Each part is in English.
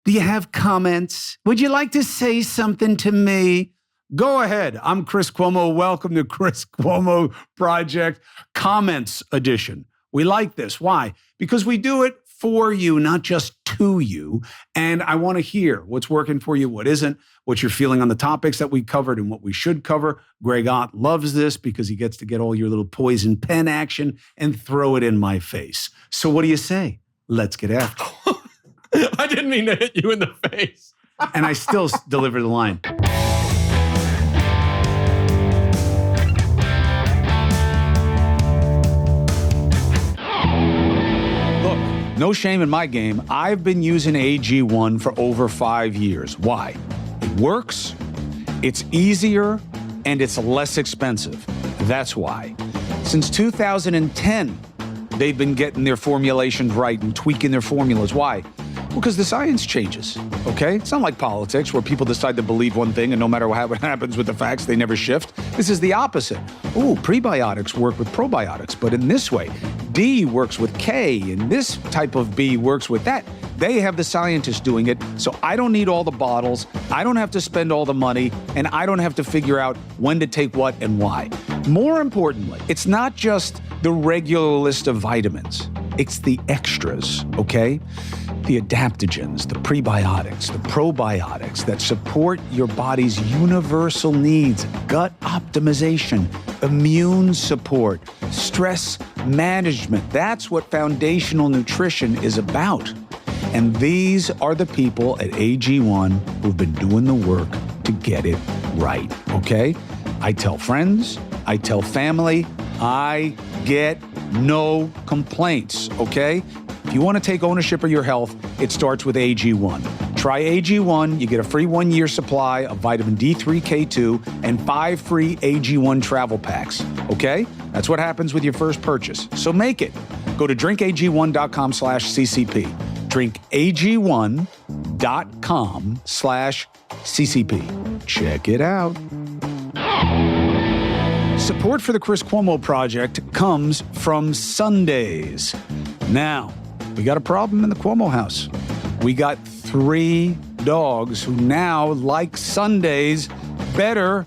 Do you have comments? Would you like to say something to me? Go ahead. I'm Chris Cuomo. Welcome to Chris Cuomo Project Comments Edition. We like this. Why? Because we do it for you, not just to you. And I want to hear what's working for you, what isn't, what you're feeling on the topics that we covered and what we should cover. Greg Ott loves this because he gets to get all your little poison pen action and throw it in my face. So what do you say? Let's get after it. I didn't mean to hit you in the face. And I still deliver the line. No shame in my game. I've been using AG1 for over 5 years. Why? It works, it's easier, and it's less expensive. That's why. Since 2010, they've been getting their formulations right and tweaking their formulas. Why? Because the science changes, okay? It's not like politics where people decide to believe one thing and no matter what happens with the facts, they never shift. This is the opposite. Ooh, prebiotics work with probiotics, but in this way. D works with K, and this type of B works with that. They have the scientists doing it, so I don't need all the bottles, I don't have to spend all the money, and I don't have to figure out when to take what and why. More importantly, it's not just the regular list of vitamins, it's the extras, okay? The adaptogens, the prebiotics, the probiotics that support your body's universal needs, gut optimization, immune support, stress management. That's what foundational nutrition is about. And these are the people at AG1 who've been doing the work to get it right, okay? I tell friends, I tell family, I get no complaints, okay? If you want to take ownership of your health, it starts with AG1. Try AG1, you get a free 1-year supply of vitamin D3, K2, and 5 free AG1 travel packs, okay? That's what happens with your first purchase. So make it. Go to drinkag1.com/CCP. drinkag1.com/CCP. Check it out. Support for the Chris Cuomo Project comes from Sundays. Now, we got a problem in the Cuomo house. We got 3 dogs who now like Sundays better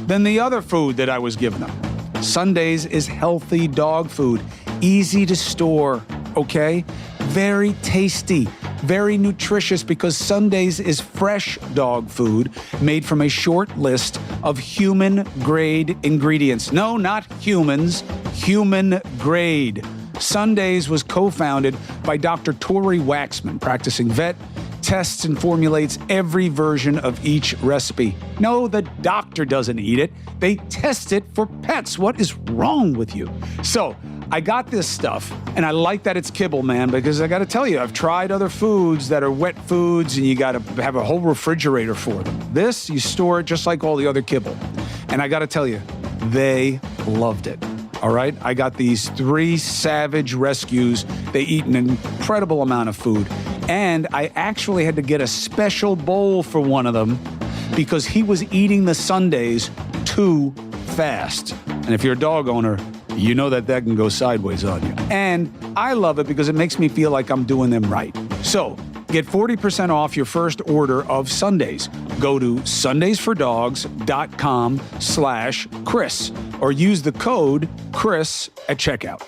than the other food that I was giving them. Sundays is healthy dog food, easy to store, okay? Very tasty, very nutritious because Sundays is fresh dog food made from a short list of human-grade ingredients. No, not humans, human-grade. Sundays was co-founded by Dr. Tori Waxman, practicing vet, tests and formulates every version of each recipe. No, the doctor doesn't eat it. They test it for pets. What is wrong with you? So I got this stuff, and I like that it's kibble, man, because I got to tell you, I've tried other foods that are wet foods, and you got to have a whole refrigerator for them. This, you store it just like all the other kibble. And I got to tell you, they loved it. All right, I got these 3 savage rescues. They eat an incredible amount of food. And I actually had to get a special bowl for one of them because he was eating the Sundays too fast. And if you're a dog owner, you know that can go sideways on you. And I love it because it makes me feel like I'm doing them right. So get 40% off your first order of Sundays. Go to sundaysfordogs.com/Chris or use the code Chris at checkout.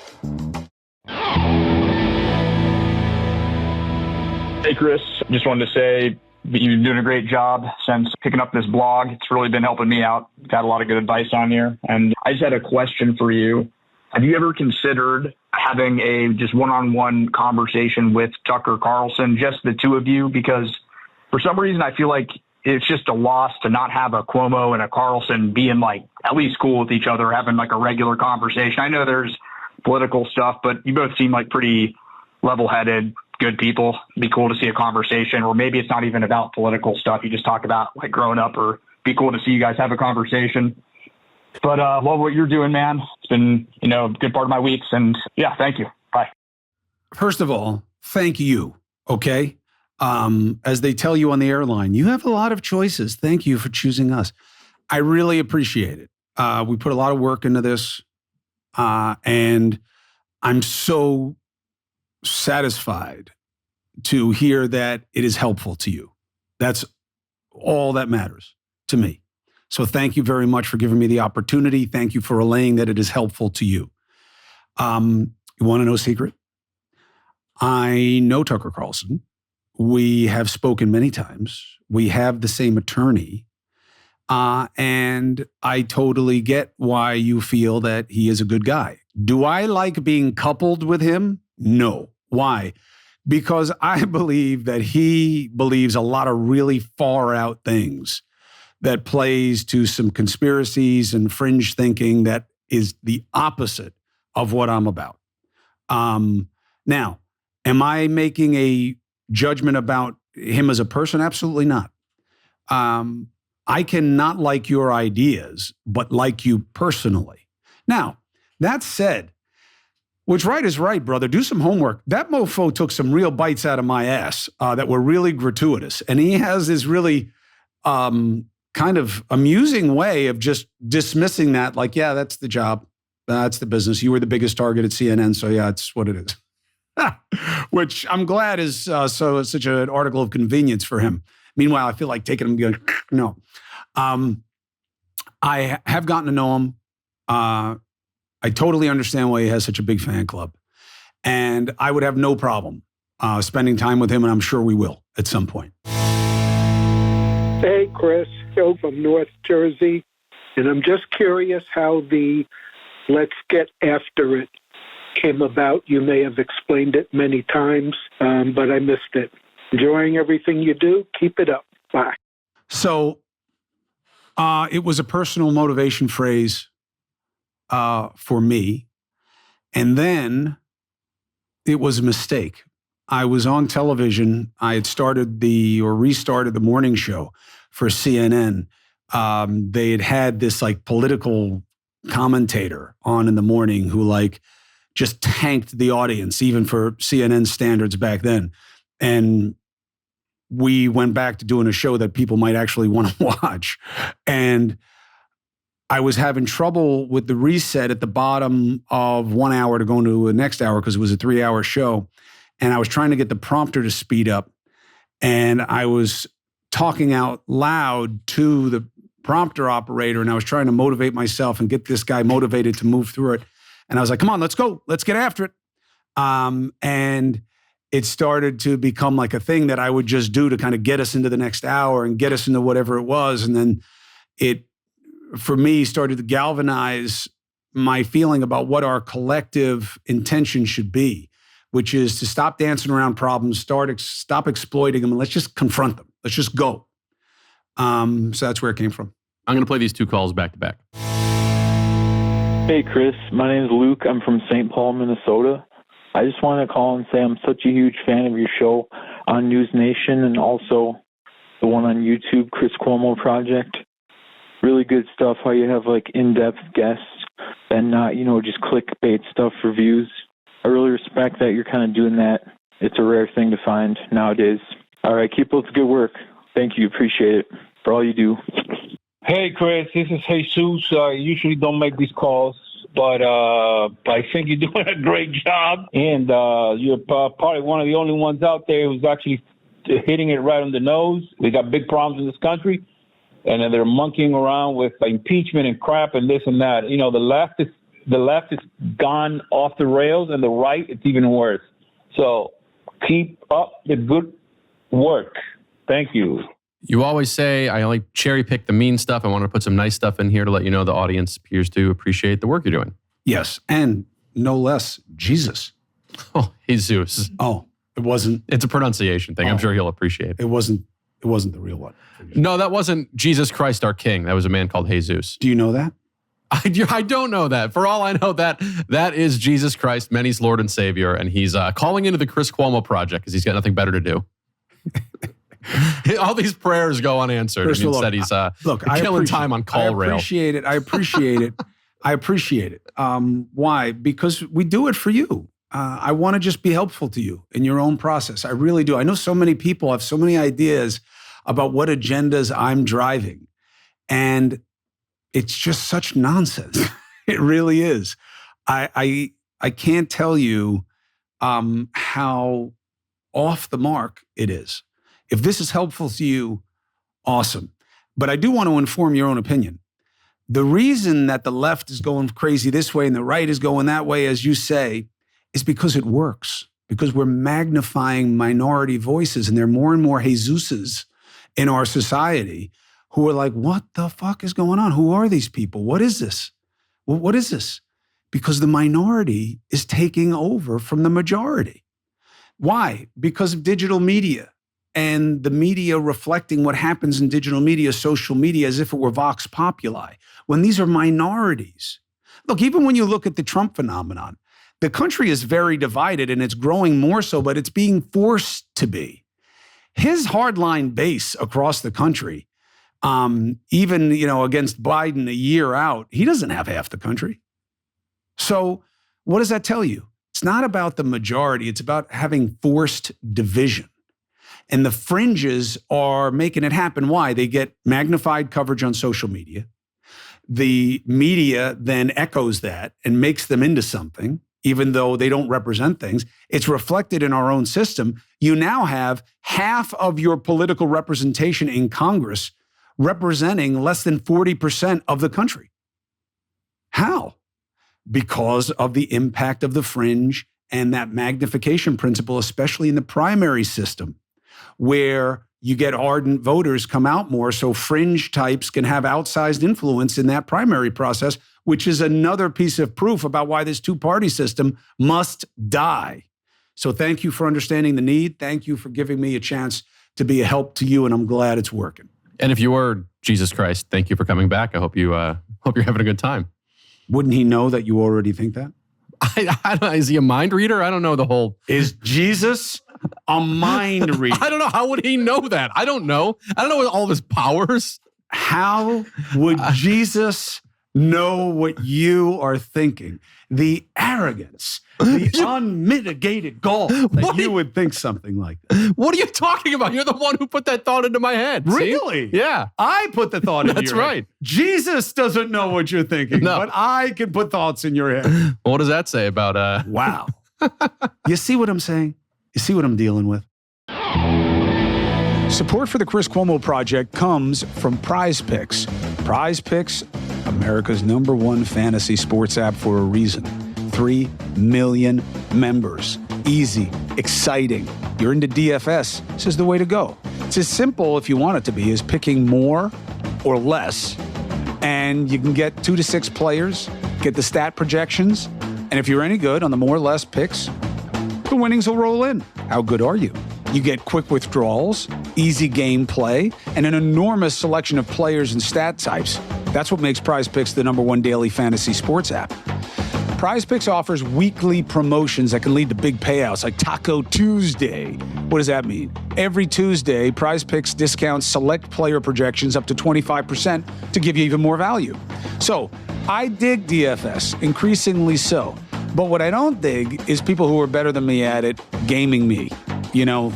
Hey, Chris. Just wanted to say you've been doing a great job since picking up this blog. It's really been helping me out. Got a lot of good advice on here. And I just had a question for you. Have you ever considered having a just one-on-one conversation with Tucker Carlson, just the two of you? Because for some reason, I feel like it's just a loss to not have a Cuomo and a Carlson being like at least cool with each other, having like a regular conversation. I know there's political stuff, but you both seem like pretty level-headed, good people. It'd be cool to see a conversation, or maybe it's not even about political stuff. You just talk about like growing up, or be cool to see you guys have a conversation. But love what you're doing, man. It's been, a good part of my weeks. And yeah, thank you. Bye. First of all, thank you. Okay. As they tell you on the airline, you have a lot of choices. Thank you for choosing us. I really appreciate it. We put a lot of work into this. And I'm so satisfied to hear that it is helpful to you. That's all that matters to me. So thank you very much for giving me the opportunity. Thank you for relaying that it is helpful to you. You want to know a secret? I know Tucker Carlson. We have spoken many times. We have the same attorney. And I totally get why you feel that he is a good guy. Do I like being coupled with him? No. Why? Because I believe that he believes a lot of really far out things that plays to some conspiracies and fringe thinking that is the opposite of what I'm about. Now, am I making a judgment about him as a person? Absolutely not. I cannot like your ideas, but like you personally. Now, that said, what's right is right, brother. Do some homework. That mofo took some real bites out of my ass that were really gratuitous. And he has this really kind of amusing way of just dismissing that like, yeah, that's the job. That's the business. You were the biggest target at CNN, so yeah, it's what it is. Which I'm glad is such an article of convenience for him. Meanwhile, I feel like taking him going, no. I have gotten to know him. I totally understand why he has such a big fan club. And I would have no problem spending time with him, and I'm sure we will at some point. Hey, Chris, Joe from North Jersey. And I'm just curious how the Let's Get After It came about. You may have explained it many times, but I missed it. Enjoying everything you do. Keep it up. Bye. So it was a personal motivation phrase for me. And then it was a mistake. I was on television. I had restarted the morning show for CNN. They had this like political commentator on in the morning who like just tanked the audience, even for CNN standards back then. And we went back to doing a show that people might actually want to watch. And I was having trouble with the reset at the bottom of 1 hour to go into the next hour because it was a 3-hour show. And I was trying to get the prompter to speed up. And I was talking out loud to the prompter operator. And I was trying to motivate myself and get this guy motivated to move through it. And I was like, come on, let's go. Let's get after it. And it started to become like a thing that I would just do to kind of get us into the next hour and get us into whatever it was. And then it, for me, started to galvanize my feeling about what our collective intention should be, which is to stop dancing around problems, stop exploiting them, and let's just confront them. Let's just go. So that's where it came from. I'm going to play these two calls back to back. Hey, Chris. My name is Luke. I'm from St. Paul, Minnesota. I just want to call and say I'm such a huge fan of your show on News Nation and also the one on YouTube, Chris Cuomo Project. Really good stuff, how you have like in-depth guests and not, just clickbait stuff for views. I really respect that you're kind of doing that. It's a rare thing to find nowadays. All right, keep up the good work. Thank you. Appreciate it for all you do. Hey, Chris, this is Jesus. I usually don't make these calls, but I think you're doing a great job. And you're probably one of the only ones out there who's actually hitting it right on the nose. We got big problems in this country, and then they're monkeying around with impeachment and crap and this and that. The left is gone off the rails, and the right, it's even worse. So keep up the good work. Thank you. You always say, I only cherry pick the mean stuff. I want to put some nice stuff in here to let you know the audience appears to appreciate the work you're doing. Yes. And no less, Jesus. Oh, Jesus. Oh, it wasn't. It's a pronunciation thing. I'm sure he'll appreciate it. It wasn't the real one. No, that wasn't Jesus Christ, our King. That was a man called Jesus. Do you know that? I don't know that. For all I know, that is Jesus Christ, many's Lord and Savior, and he's calling into the Chris Cuomo Project because he's got nothing better to do. All these prayers go unanswered. And instead, he's killing time on call rail. I appreciate it. Why? Because we do it for you. I want to just be helpful to you in your own process. I really do. I know so many people have so many ideas about what agendas I'm driving. And it's just such nonsense. It really is. I can't tell you how off the mark it is. If this is helpful to you, awesome. But I do want to inform your own opinion. The reason that the left is going crazy this way and the right is going that way, as you say, is because it works. Because we're magnifying minority voices, and there are more and more Jesuses in our society who are like, what the fuck is going on? Who are these people? What is this? Well, what is this? Because the minority is taking over from the majority. Why? Because of digital media and the media reflecting what happens in digital media, social media, as if it were vox populi, when these are minorities. Look, even when you look at the Trump phenomenon, the country is very divided and it's growing more so, but it's being forced to be. His hardline base across the country, even, against Biden a year out, he doesn't have half the country. So what does that tell you? It's not about the majority. It's about having forced division. And the fringes are making it happen. Why? They get magnified coverage on social media. The media then echoes that and makes them into something, even though they don't represent things. It's reflected in our own system. You now have half of your political representation in Congress representing less than 40% of the country. How? Because of the impact of the fringe and that magnification principle, especially in the primary system, where you get ardent voters come out more, so fringe types can have outsized influence in that primary process, which is another piece of proof about why this two-party system must die. So thank you for understanding the need. Thank you for giving me a chance to be a help to you, and I'm glad it's working. And if you are Jesus Christ, thank you for coming back. I hope you're having a good time. Wouldn't he know that you already think that? I don't, is he a mind reader? I don't know the whole... Is Jesus a mind reader? I don't know. How would he know that? I don't know. I don't know all of his powers. How would Jesus know what you are thinking? The arrogance, the unmitigated gall that you would think something like that. What are you talking about? You're the one who put that thought into my head. Really? See? Yeah. I put the thought into That's your head. right. Jesus doesn't know what you're thinking, but I can put thoughts in your head. What does that say about... Wow. You see what I'm saying? You see what I'm dealing with? Support for the Chris Cuomo Project comes from PrizePIcks. PrizePIcks, America's #1 fantasy sports app for a reason. 3 million members. Easy, exciting. You're into DFS. This is the way to go. It's as simple, if you want it to be, as picking more or less. And you can get 2 to 6 players, get the stat projections. And if you're any good on the more or less picks, the winnings will roll in. How good are you? You get quick withdrawals, easy gameplay, and an enormous selection of players and stat types. That's what makes PrizePicks the #1 daily fantasy sports app. PrizePicks offers weekly promotions that can lead to big payouts like Taco Tuesday. What does that mean? Every Tuesday, PrizePicks discounts select player projections up to 25% to give you even more value. So, I dig DFS, increasingly so. But what I don't dig is people who are better than me at it gaming me.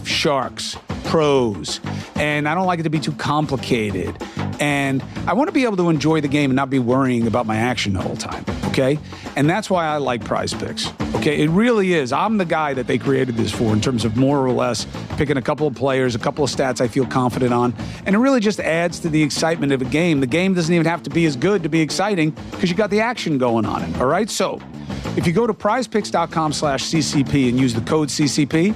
Sharks, pros. And I don't like it to be too complicated. And I want to be able to enjoy the game and not be worrying about my action the whole time, okay? And that's why I like PrizePicks, okay? It really is. I'm the guy that they created this for in terms of more or less picking a couple of players, a couple of stats I feel confident on. And it really just adds to the excitement of a game. The game doesn't even have to be as good to be exciting because you got the action going on it, all right? So if you go to prizepicks.com/CCP and use the code CCP,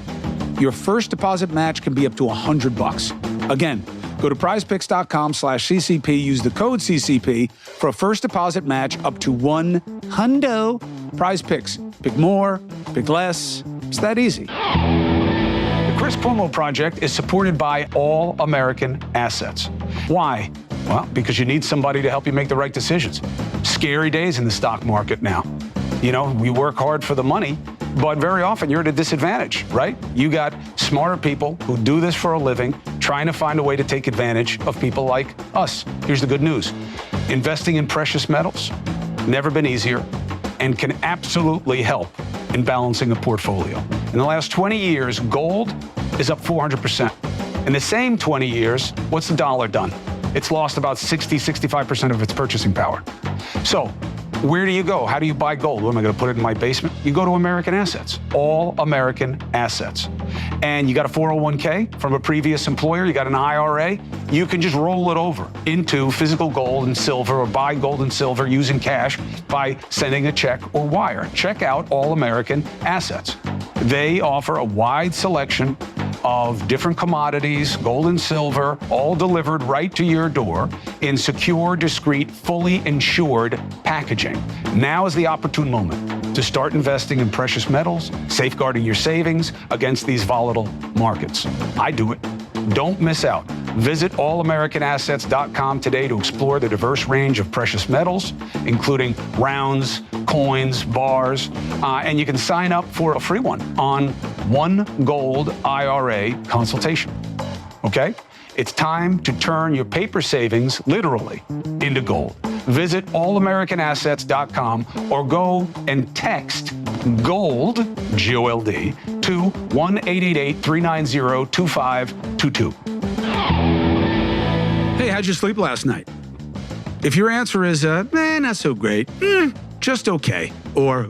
your first deposit match can be up to $100. Again, go to prizepicks.com/CCP, use the code CCP for a first deposit match up to $100. PrizePicks. Pick more, pick less. It's that easy. The Chris Cuomo Project is supported by All American Assets. Why? Well, because you need somebody to help you make the right decisions. Scary days in the stock market now. We work hard for the money, but very often you're at a disadvantage, right? You got smarter people who do this for a living, trying to find a way to take advantage of people like us. Here's the good news. Investing in precious metals, never been easier, and can absolutely help in balancing a portfolio. In the last 20 years, gold is up 400%. In the same 20 years, what's the dollar done? It's lost about 65% of its purchasing power. So, where do you go? How do you buy gold? What, am I going to put it in my basement? you go to American Assets, All American Assets. And you got a 401k from a previous employer, you got an IRA, you can just roll it over into physical gold and silver or buy gold and silver using cash by sending a check or wire. Check out All American Assets. They offer a wide selection of different commodities, gold and silver, all delivered right to your door in secure, discreet, fully insured packaging. Now is the opportune moment to start investing in precious metals, safeguarding your savings against these volatile markets. I do it. Don't miss out. Visit allamericanassets.com today to explore the diverse range of precious metals, including rounds, coins, bars, and you can sign up for a free one on One Gold IRA consultation. Okay? It's time to turn your paper savings literally into gold. Visit allamericanassets.com or go and text GOLD, G-O-L-D, to 1-888-390-2522. Hey, how'd you sleep last night? If your answer is, not so great, just okay, or,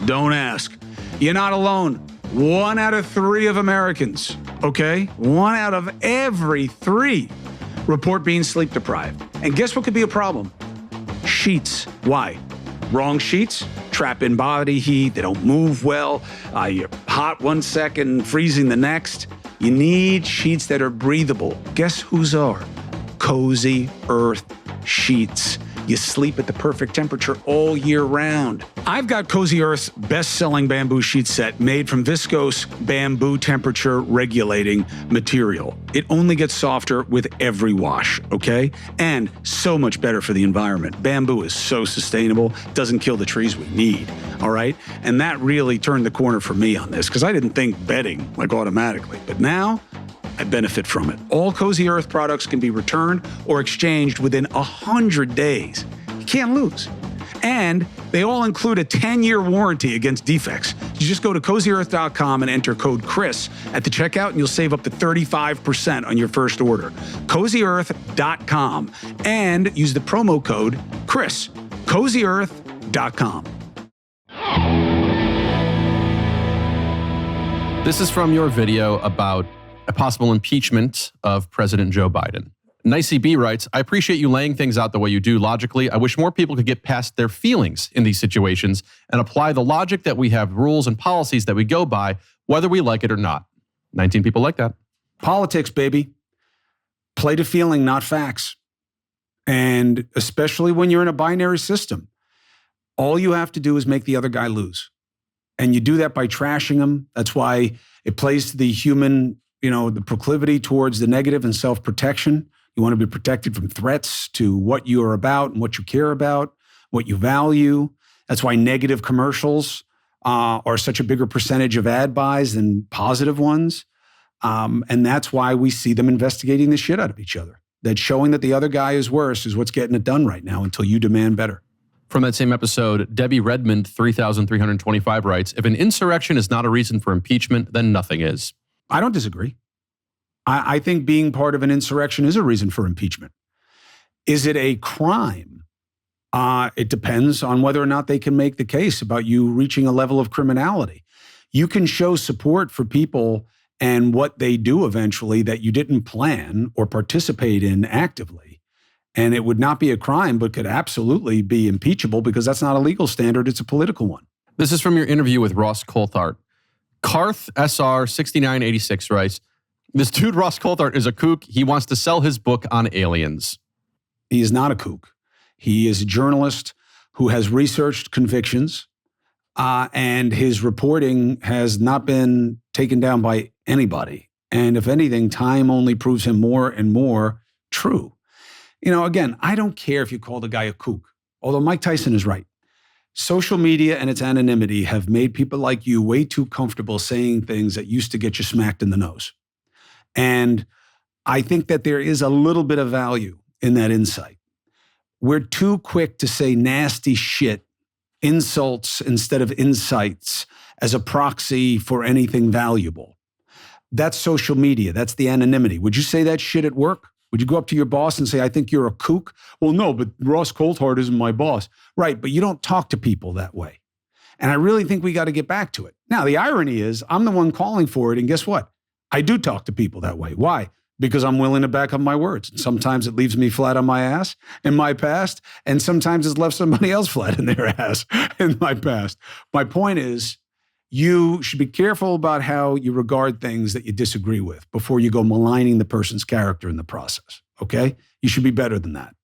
don't ask, you're not alone. 1 out of 3 of Americans, okay? 1 out of every 3 report being sleep deprived. And guess what could be a problem? Sheets. Why? Wrong sheets trap in body heat. They don't move well. You're hot 1 second, freezing the next. You need sheets that are breathable. Guess whose are? Cozy Earth sheets. You sleep at the perfect temperature all year round. I've got Cozy Earth's best-selling bamboo sheet set made from viscose bamboo temperature regulating material. It only gets softer with every wash, okay? And so much better for the environment. Bamboo is so sustainable, doesn't kill the trees we need, all right? And that really turned the corner for me on this because I didn't think bedding like automatically, but now I benefit from it. All Cozy Earth products can be returned or exchanged within 100 days. You can't lose. And they all include a 10-year warranty against defects. You just go to CozyEarth.com and enter code Chris at the checkout, and you'll save up to 35% on your first order. CozyEarth.com and use the promo code Chris. CozyEarth.com. This is from your video about a possible impeachment of President Joe Biden. Nicey B writes, I appreciate you laying things out the way you do logically. I wish more people could get past their feelings in these situations and apply the logic that we have rules and policies that we go by, whether we like it or not. 19 people like that. Politics, baby. Play to feeling, not facts. And especially when you're in a binary system, all you have to do is make the other guy lose. And you do that by trashing him. That's why it plays to the human, the proclivity towards the negative and self-protection. You want to be protected from threats to what you are about and what you care about, what you value. That's why negative commercials are such a bigger percentage of ad buys than positive ones. And that's why we see them investigating the shit out of each other. That showing that the other guy is worse is what's getting it done right now until you demand better. From that same episode, Debbie Redmond, 3,325 writes, if an insurrection is not a reason for impeachment, then nothing is. I don't disagree. I think being part of an insurrection is a reason for impeachment. Is it a crime? It depends on whether or not they can make the case about you reaching a level of criminality. You can show support for people and what they do eventually that you didn't plan or participate in actively. And it would not be a crime, but could absolutely be impeachable because that's not a legal standard. It's a political one. This is from your interview with Ross Coulthart. Karth SR 6986 writes, this dude, Ross Coulthart, is a kook. He wants to sell his book on aliens. He is not a kook. He is a journalist who has researched convictions, and his reporting has not been taken down by anybody. And if anything, time only proves him more and more true. Again, I don't care if you call the guy a kook, although Mike Tyson is right. Social media and its anonymity have made people like you way too comfortable saying things that used to get you smacked in the nose. And I think that there is a little bit of value in that insight. We're too quick to say nasty shit, insults instead of insights as a proxy for anything valuable. That's social media. That's the anonymity. Would you say that shit at work? Would you go up to your boss and say, I think you're a kook? Well, no, but Ross Coulthart isn't my boss. Right, but you don't talk to people that way. And I really think we got to get back to it. Now, the irony is I'm the one calling for it. And guess what? I do talk to people that way. Why? Because I'm willing to back up my words. And sometimes it leaves me flat on my ass in my past. And sometimes it's left somebody else flat in their ass in my past. My point is, you should be careful about how you regard things that you disagree with before you go maligning the person's character in the process. Okay? You should be better than that.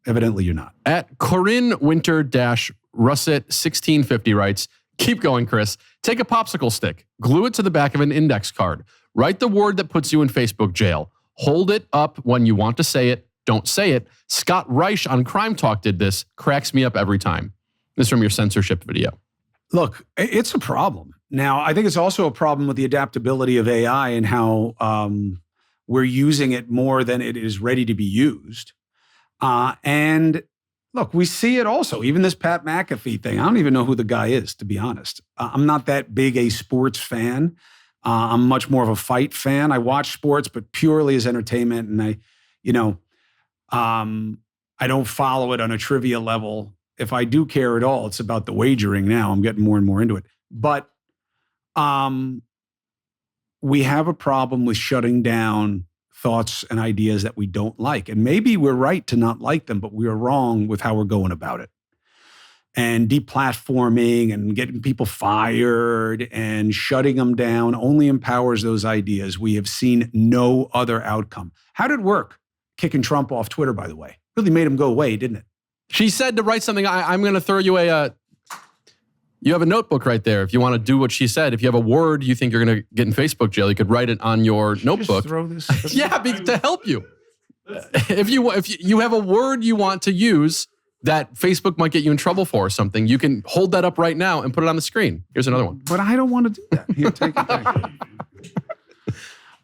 Evidently, you're not. At Corinne Winter-Russet 1650 writes, keep going, Chris. Take a popsicle stick, glue it to the back of an index card. Write the word that puts you in Facebook jail. Hold it up when you want to say it. Don't say it. Scott Reich on Crime Talk did this. Cracks me up every time. This is from your censorship video. Look, it's a problem. Now, I think it's also a problem with the adaptability of AI and how we're using it more than it is ready to be used. And look, we see it also. Even this Pat McAfee thing, I don't even know who the guy is, to be honest. I'm not that big a sports fan. I'm much more of a fight fan. I watch sports, but purely as entertainment. And I don't follow it on a trivia level. If I do care at all, it's about the wagering now. I'm getting more and more into it. But we have a problem with shutting down thoughts and ideas that we don't like. And maybe we're right to not like them, but we are wrong with how we're going about it. And deplatforming and getting people fired and shutting them down only empowers those ideas. We have seen no other outcome. How did it work? Kicking Trump off Twitter, by the way. Really made him go away, didn't it? She said to write something. I'm going to throw you you have a notebook right there. If you want to do what she said, if you have a word you think you're going to get in Facebook jail, you could write it on your notebook. Just throw this. Yeah, to help you. If you have a word you want to use that Facebook might get you in trouble for or something, you can hold that up right now and put it on the screen. Here's another one. But I don't want to do that. Here, take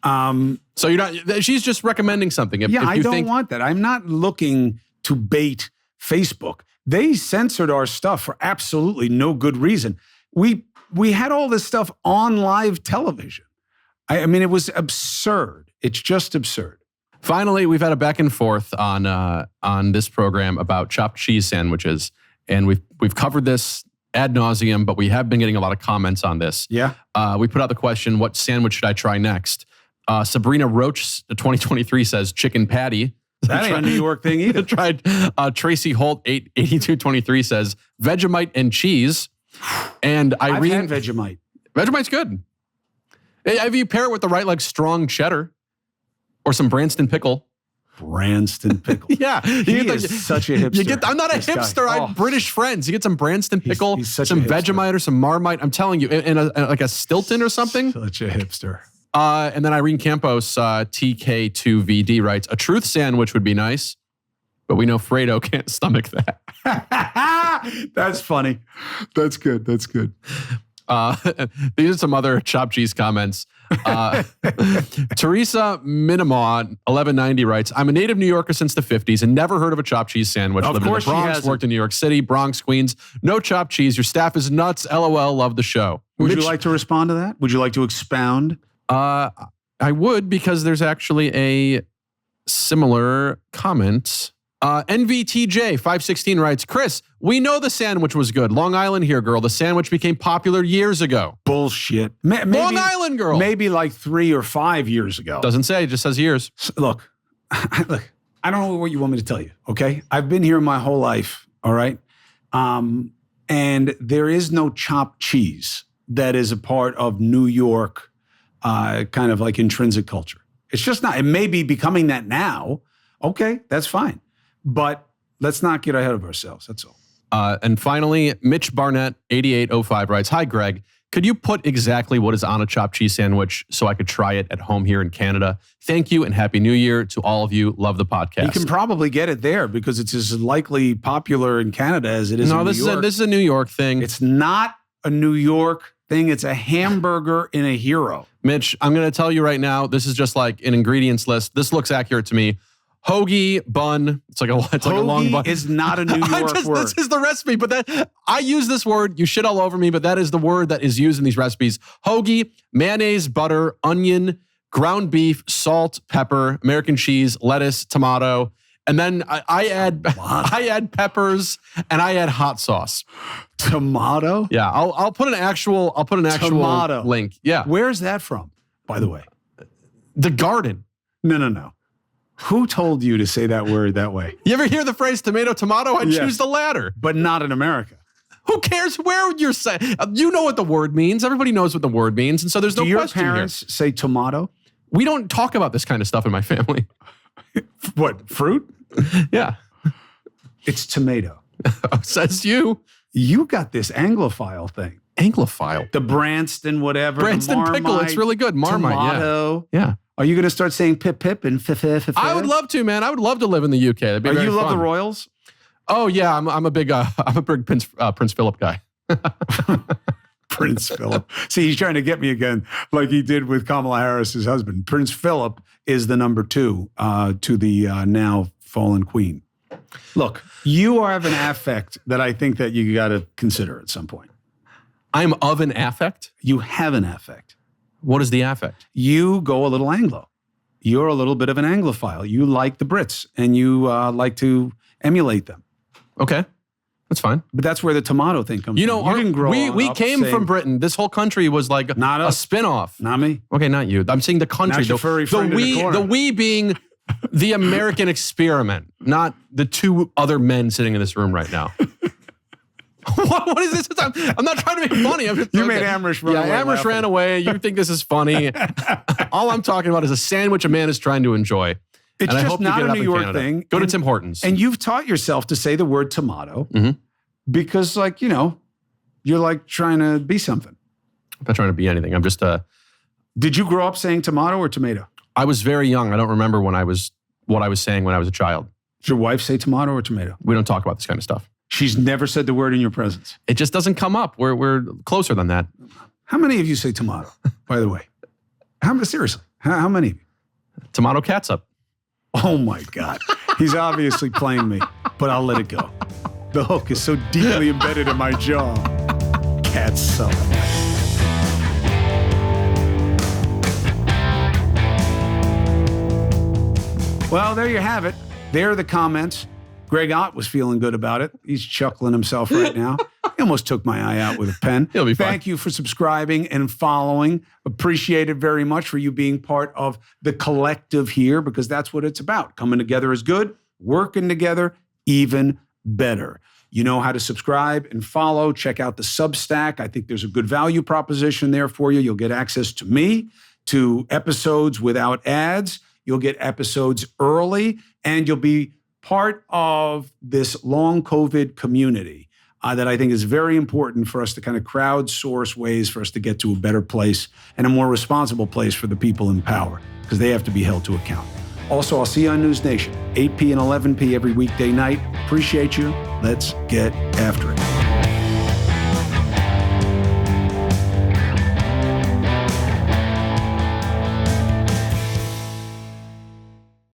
it. So you're not. She's just recommending something. If I you don't want that. I'm not looking to bait Facebook. They censored our stuff for absolutely no good reason. We had all this stuff on live television. I mean, it was absurd. It's just absurd. Finally, we've had a back and forth on this program about chopped cheese sandwiches, and we've covered this ad nauseum, but we have been getting a lot of comments on this. Yeah. We put out the question, what sandwich should I try next? Sabrina Roach, 2023 says chicken patty. That ain't a New York thing either. Tried. Tracy Holt, 8223 says Vegemite and cheese. And Irene, I've had Vegemite. Vegemite's good. If you pair it with the right, like strong cheddar or some Branston pickle. Branston pickle. Yeah. He is such a hipster. I'm not a hipster. I have British friends. You get some Branston pickle, he's some Vegemite or some Marmite. I'm telling you, in like a Stilton or something. Such a hipster. And then Irene Campos, TK2VD writes, a truth sandwich would be nice, but we know Fredo can't stomach that. That's funny. That's good. That's good. These are some other chopped cheese comments. Teresa Minimaw, 1190 writes, I'm a native New Yorker since the 50s and never heard of a chopped cheese sandwich. Of Lived course in the Bronx, worked in New York City, Bronx, Queens. No chopped cheese. Your staff is nuts. LOL. Love the show. Would you like to respond to that? Would you like to expound? I would, because there's actually a similar comment. NVTJ 516 writes, Chris, we know the sandwich was good. Long Island here, girl. The sandwich became popular years ago. Bullshit. Maybe, Long Island girl. Maybe like 3 or 5 years ago. Doesn't say, it just says years. Look, I don't know what you want me to tell you, okay? I've been here my whole life, all right? And there is no chopped cheese that is a part of New York kind of like intrinsic culture. It's just not. It may be becoming that now. Okay, that's fine. But let's not get ahead of ourselves. That's all. And finally, Mitch Barnett, 8805 writes, hi, Greg. Could you put exactly what is on a chopped cheese sandwich so I could try it at home here in Canada? Thank you and Happy New Year to all of you. Love the podcast. You can probably get it there because it's as likely popular in Canada as it is in New York. This is a New York thing. It's not a New York thing. It's a hamburger in a hero. Mitch, I'm going to tell you right now, this is just like an ingredients list. This looks accurate to me. Hoagie bun. It's like a long bun. Hoagie is not a New York word. This is the recipe, but I use this word. You shit all over me, but that is the word that is used in these recipes. Hoagie, mayonnaise, butter, onion, ground beef, salt, pepper, American cheese, lettuce, tomato, And then I add peppers and I add hot sauce. Tomato? Yeah, I'll put an actual Tomato link. Yeah. Where's that from, by the way? The garden. No. Who told you to say that word that way? You ever hear the phrase tomato? I choose the latter. But not in America. Who cares where you're saying? You know what the word means. Everybody knows what the word means. And so there's no question here. Do your parents say tomato? We don't talk about this kind of stuff in my family. What, fruit? Yeah. It's tomato. Says you. You got this Anglophile thing. Anglophile. The Branston whatever. Branston the Marmite, pickle. It's really good. Marmite. Tomato. Yeah. Are you going to start saying pip and f? I would love to, man. I would love to live in the UK. That'd be very love fun. the Royals? Oh yeah, I'm a big Prince Philip guy. Prince Philip. See, he's trying to get me again, like he did with Kamala Harris's husband. Prince Philip is the number 2 to the now fallen queen. Look, you have an affect that I think that you got to consider at some point. I'm of an affect? You have an affect. What is the affect? You go a little Anglo. You're a little bit of an Anglophile. You like the Brits, and you like to emulate them. Okay, that's fine. But that's where the tomato thing comes from. You can grow we up came saying, from Britain. This whole country was like not a spin-off. Not me. Okay, not you. I'm saying the country. Not your furry friend in the corner. The we being the American experiment, not the 2 other men sitting in this room right now. What is this? I'm not trying to make funny. I'm just, you made Amrish run away. Yeah, Amrish ran away. You think this is funny. All I'm talking about is a sandwich a man is trying to enjoy. It's and just I hope not you get a it New up in York Canada. thing. Go to Tim Hortons. And you've taught yourself to say the word tomato because, like, you're like trying to be something. I'm not trying to be anything. I'm just Did you grow up saying tomato or tomato? I was very young. I don't remember what I was saying when I was a child. Did your wife say tomato or tomato? We don't talk about this kind of stuff. She's never said the word in your presence. It just doesn't come up. We're closer than that. How many of you say tomato, by the way? Seriously, how many of you? Tomato catsup. Oh my God. He's obviously playing me, but I'll let it go. The hook is so deeply embedded in my jaw. Catsup. Well, there you have it. There are the comments. Greg Ott was feeling good about it. He's chuckling himself right now. He almost took my eye out with a pen. He'll be fine. Thank you for subscribing and following. Appreciate it very much for you being part of the collective here, because that's what it's about. Coming together is good. Working together, even better. You know how to subscribe and follow. Check out the Substack. I think there's a good value proposition there for you. You'll get access to me, to episodes without ads. You'll get episodes early, and you'll be part of this long COVID community that I think is very important for us to kind of crowdsource ways for us to get to a better place and a more responsible place for the people in power, because they have to be held to account. Also, I'll see you on News Nation, 8 p and 11 p every weekday night. Appreciate you. Let's get after it.